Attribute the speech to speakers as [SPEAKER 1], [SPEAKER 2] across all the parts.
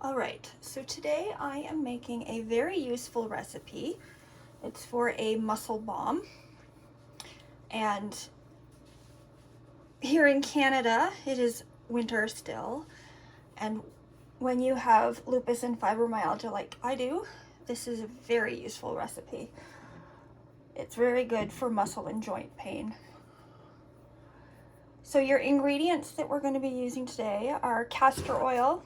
[SPEAKER 1] Alright, so today I am making a very useful recipe. It's for a muscle balm. And here in Canada, it is winter still. And when you have lupus and fibromyalgia like I do, this is a very useful recipe. It's very good for muscle and joint pain. So your ingredients that we're going to be using today are castor oil,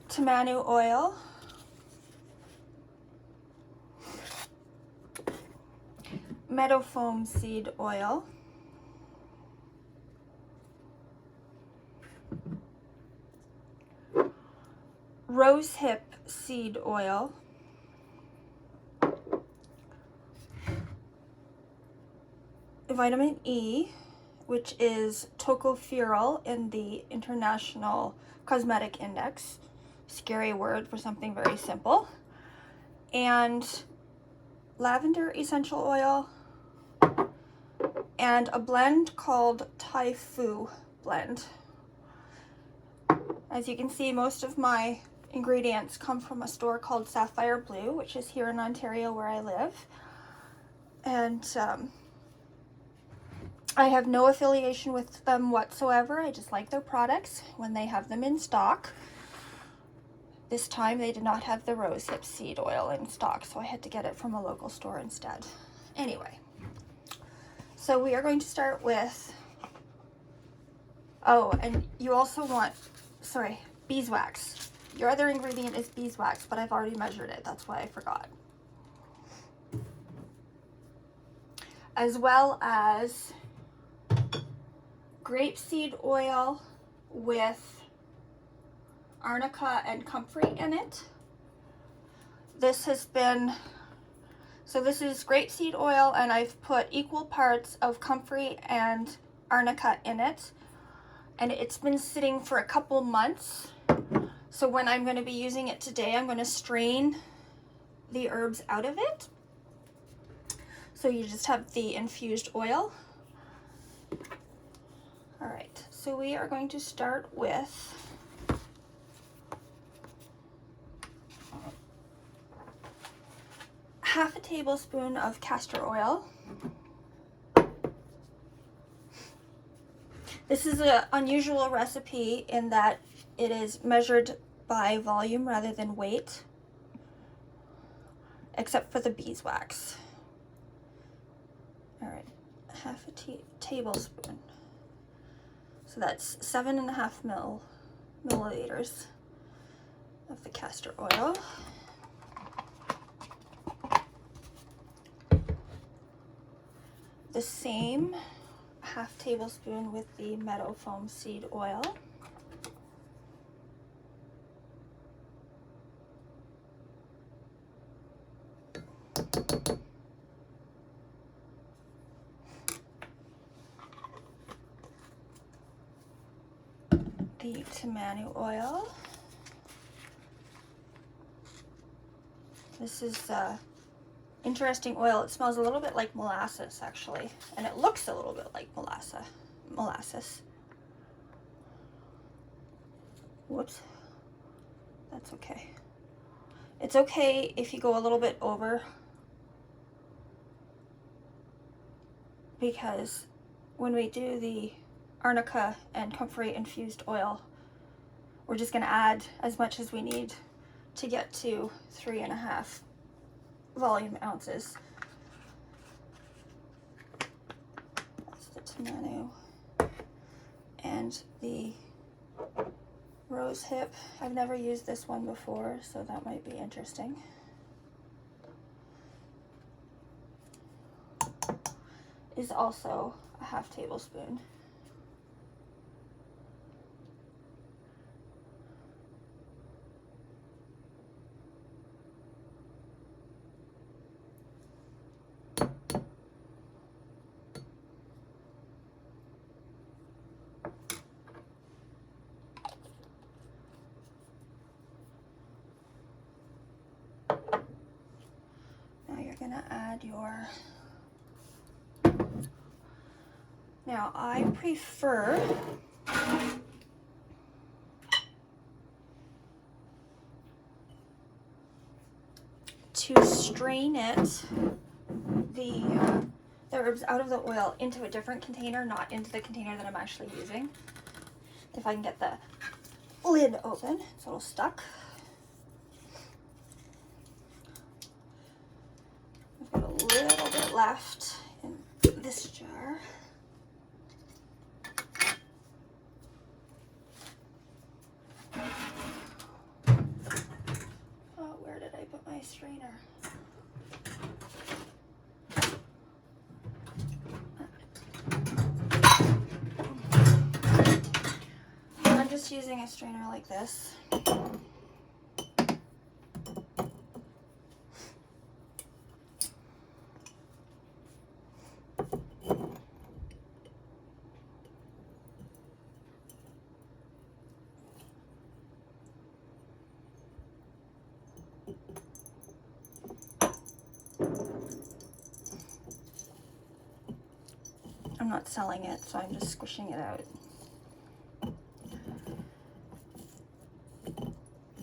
[SPEAKER 1] tamanu oil, meadowfoam seed oil, rosehip seed oil, vitamin E, which is tocopherol in the International Cosmetic Index. Scary word for something very simple. And lavender essential oil, and a blend called Tei Fu blend. As you can see, most of my ingredients come from a store called Sapphire Blue, which is here in Ontario where I live. And I have no affiliation with them whatsoever. I just like their products when they have them in stock. This time they did not have the rosehip seed oil in stock, so I had to get it from a local store instead. Anyway, so we are going to start with, oh, and you also want, sorry, beeswax. Your other ingredient is beeswax, but I've already measured it. That's why I forgot. As well as grapeseed oil with Arnica and comfrey in it. This has been, so this is grapeseed oil, and I've put equal parts of comfrey and Arnica in it. And it's been sitting for a couple months. So when I'm going to be using it today, I'm going to strain the herbs out of it. So you just have the infused oil. All right, so we are going to start with half a tablespoon of castor oil. This is an unusual recipe in that it is measured by volume rather than weight, except for the beeswax. All right, half a tablespoon. So that's 7.5 milliliters of the castor oil. The same half tablespoon with the meadowfoam seed oil. The tamanu oil. This is interesting oil. It smells a little bit like molasses, actually, and it looks a little bit like molasses. Whoops, that's okay. It's okay if you go a little bit over, because when we do the Arnica and comfrey infused oil, we're just going to add as much as we need to get to 3.5 volume ounces. That's the tamanu. And the rosehip. I've never used this one before, so that might be interesting. Is also a half tablespoon. Now you're gonna add your Now I prefer to strain it, the herbs out of the oil into a different container, not into the container that I'm actually using. If I can get the lid open, it's a little stuck. I've got a little bit left in this jar. Oh, where did I put my strainer? I'm just using a strainer like this. I'm not selling it, so I'm just squishing it out.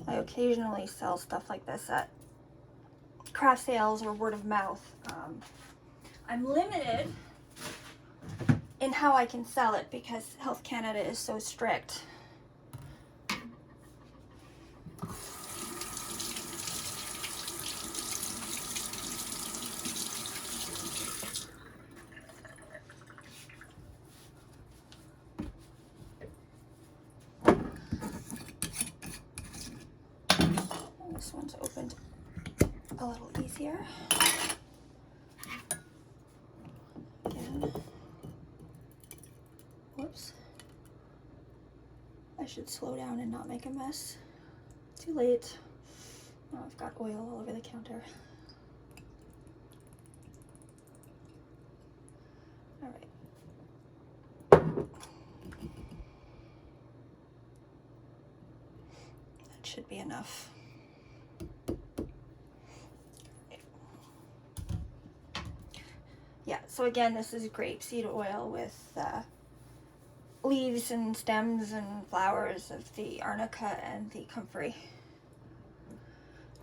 [SPEAKER 1] I occasionally sell stuff like this at craft sales or word of mouth. I'm limited in how I can sell it because Health Canada is so strict. This one's opened a little easier. Again. Whoops. I should slow down and not make a mess. Too late. Oh, I've got oil all over the counter. All right. That should be enough. Yeah, so again, this is grapeseed oil with leaves and stems and flowers of the Arnica and the comfrey.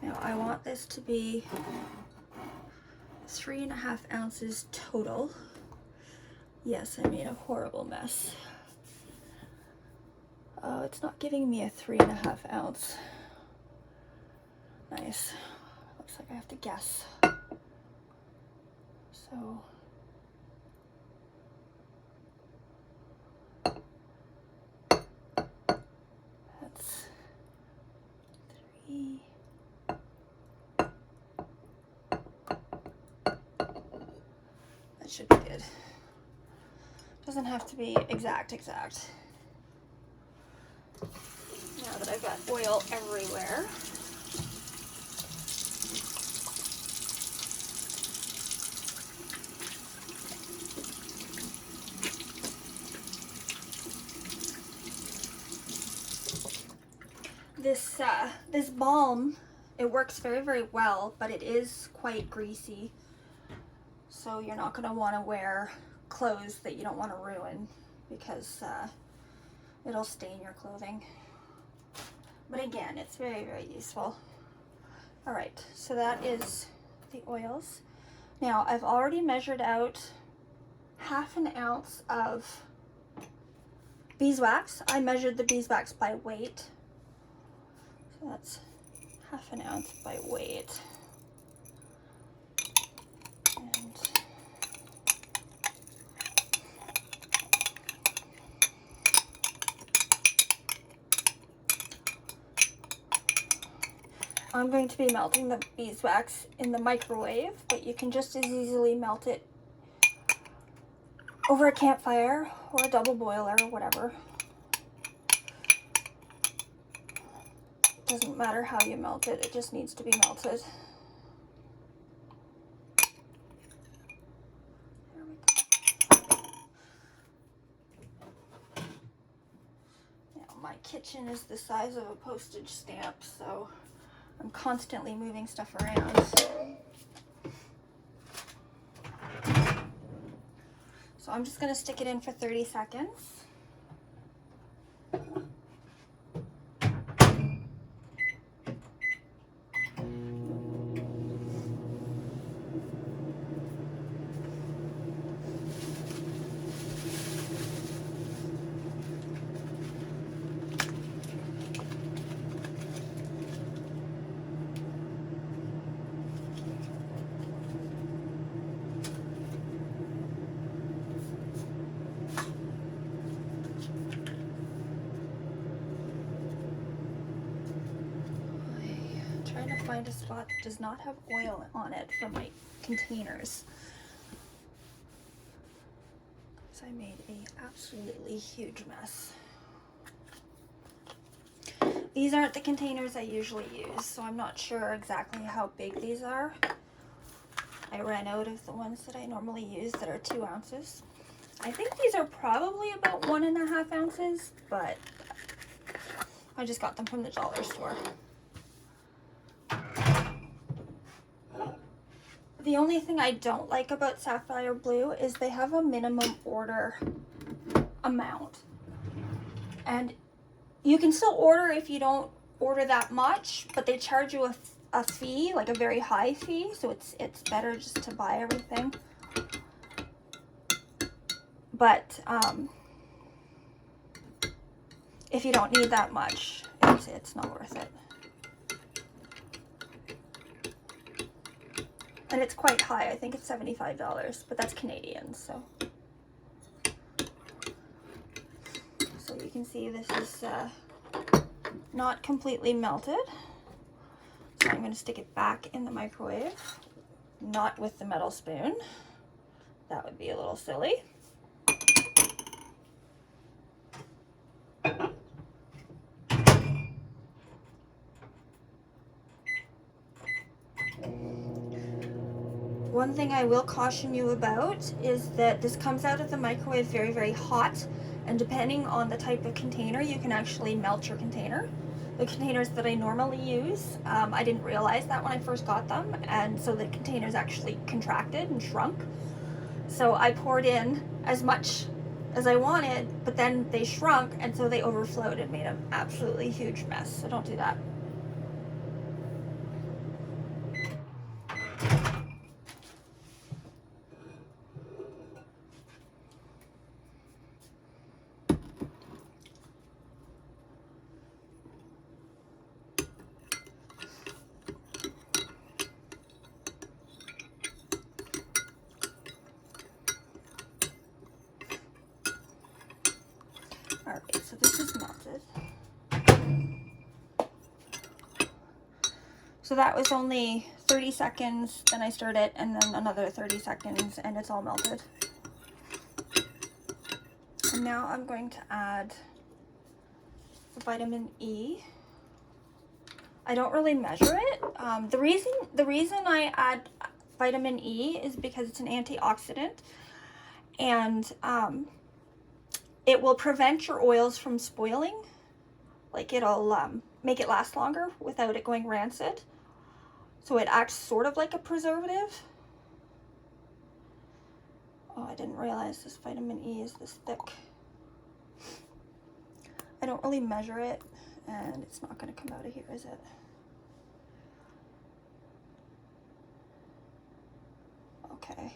[SPEAKER 1] Now I want this to be 3.5 ounces total. Yes, I made a horrible mess. Oh, it's not giving me a 3.5 ounce. Nice. Looks like I have to guess. So that's 3. That should be good. Doesn't have to be exact. Now that I've got oil everywhere, this balm, it works very, very well, but it is quite greasy. So you're not going to want to wear clothes that you don't want to ruin because it'll stain your clothing. But again, it's very, very useful. All right, so that is the oils. Now I've already measured out 1/2 ounce of beeswax. I measured the beeswax by weight. So that's 1/2 ounce by weight. And I'm going to be melting the beeswax in the microwave, but you can just as easily melt it over a campfire or a double boiler or whatever. Doesn't matter how you melt it, it just needs to be melted. There we go. Now my kitchen is the size of a postage stamp, so I'm constantly moving stuff around. So So I'm just going to stick it in for 30 seconds. Trying to find a spot that does not have oil on it for my containers. So I made an absolutely huge mess. These aren't the containers I usually use, so I'm not sure exactly how big these are. I ran out of the ones that I normally use that are 2 ounces. I think these are probably about 1.5 ounces, but I just got them from the dollar store. The only thing I don't like about Sapphire Blue is they have a minimum order amount. And you can still order if you don't order that much, but they charge you a fee, like a very high fee, so it's better just to buy everything. But if you don't need that much, it's not worth it. And it's quite high. I think it's $75, but that's Canadian, so. So you can see this is not completely melted. So I'm going to stick it back in the microwave, not with the metal spoon. That would be a little silly. One thing I will caution you about is that this comes out of the microwave very, very hot, and depending on the type of container, you can actually melt your container. The containers that I normally use, I didn't realize that when I first got them, and so the containers actually contracted and shrunk. So I poured in as much as I wanted, but then they shrunk, and so they overflowed and made an absolutely huge mess. So don't do that. Alright, so this is melted. So that was only 30 seconds, then I stirred it, and then another 30 seconds, and it's all melted. And now I'm going to add the vitamin E. I don't really measure it. The reason I add vitamin E is because it's an antioxidant, and it will prevent your oils from spoiling. Like it'll make it last longer without it going rancid. So it acts sort of like a preservative. Oh, I didn't realize this vitamin E is this thick. I don't really measure it, and it's not going to come out of here, is it? Okay.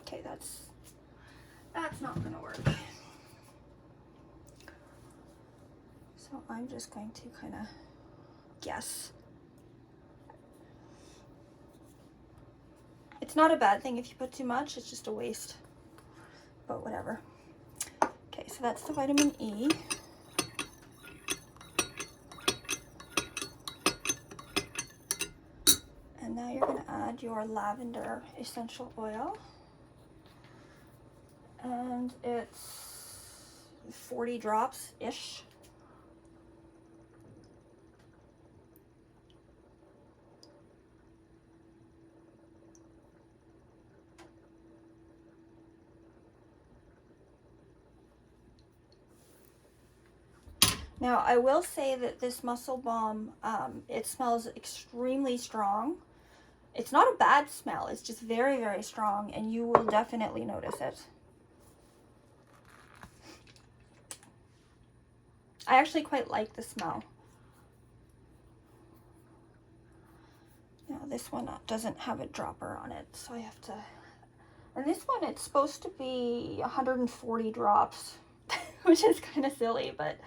[SPEAKER 1] Okay, that's not going to work. So I'm just going to kind of guess. It's not a bad thing if you put too much, it's just a waste, but whatever. Okay, so that's the vitamin E. And now you're going to add your lavender essential oil. And it's 40 drops-ish. Now, I will say that this muscle balm, it smells extremely strong. It's not a bad smell, it's just very, very strong, and you will definitely notice it. I actually quite like the smell. Now, this one doesn't have a dropper on it, so I have to... And this one, it's supposed to be 140 drops, which is kind of silly, but...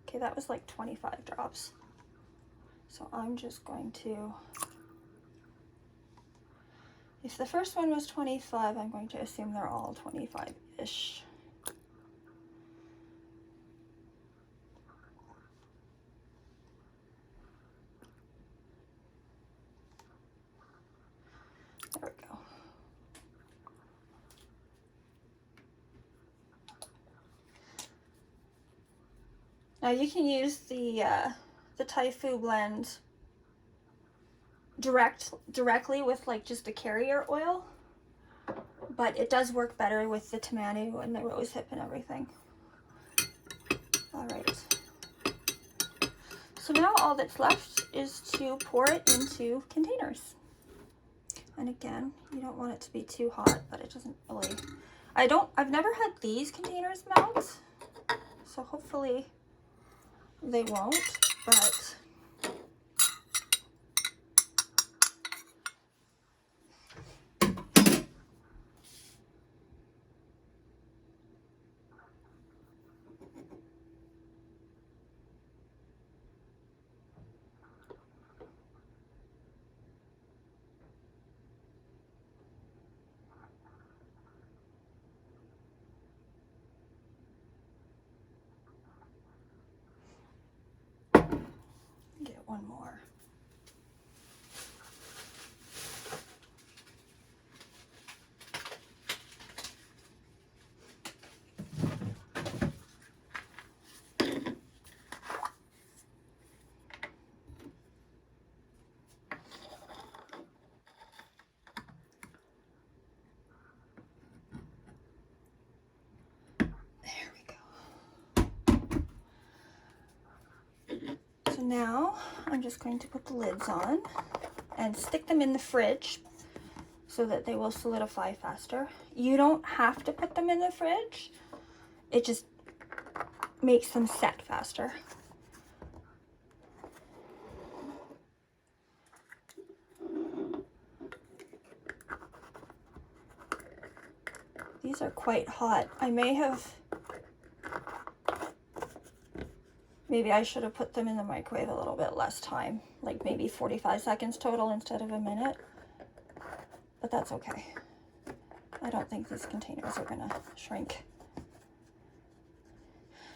[SPEAKER 1] Okay, that was like 25 drops. So I'm just going to... If the first one was 25, I'm going to assume they're all 25-ish. There we go. Now you can use the Tei Fu blend directly with like just a carrier oil, but it does work better with the tamanu and the rosehip and everything. All right. So now all that's left is to pour it into containers. And again, you don't want it to be too hot, but it doesn't really... I've never had these containers melt, so hopefully they won't, but... Get one more. So now I'm just going to put the lids on and stick them in the fridge so that they will solidify faster. You don't have to put them in the fridge. It just makes them set faster. These are quite hot. Maybe I should have put them in the microwave a little bit less time, like maybe 45 seconds total instead of a minute, but that's okay. I don't think these containers are gonna shrink.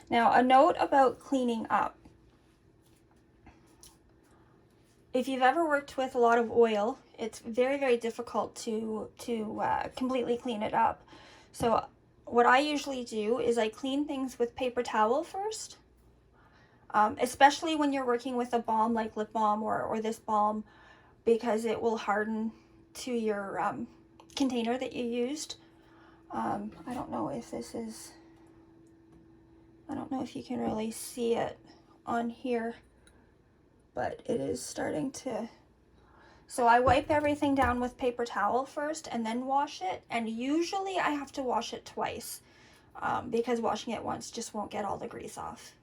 [SPEAKER 1] Now, a note about cleaning up. If you've ever worked with a lot of oil, it's very, very difficult to completely clean it up. So what I usually do is I clean things with paper towel first. Especially when you're working with a balm like lip balm or this balm, because it will harden to your container that you used. I don't know if I don't know if you can really see it on here, but it is starting to... So I wipe everything down with paper towel first and then wash it, and usually I have to wash it twice because washing it once just won't get all the grease off.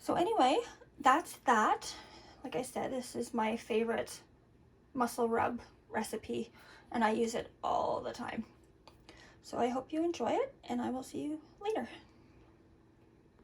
[SPEAKER 1] So anyway, that's that. Like I said, this is my favorite muscle rub recipe, and I use it all the time. So I hope you enjoy it, and I will see you later.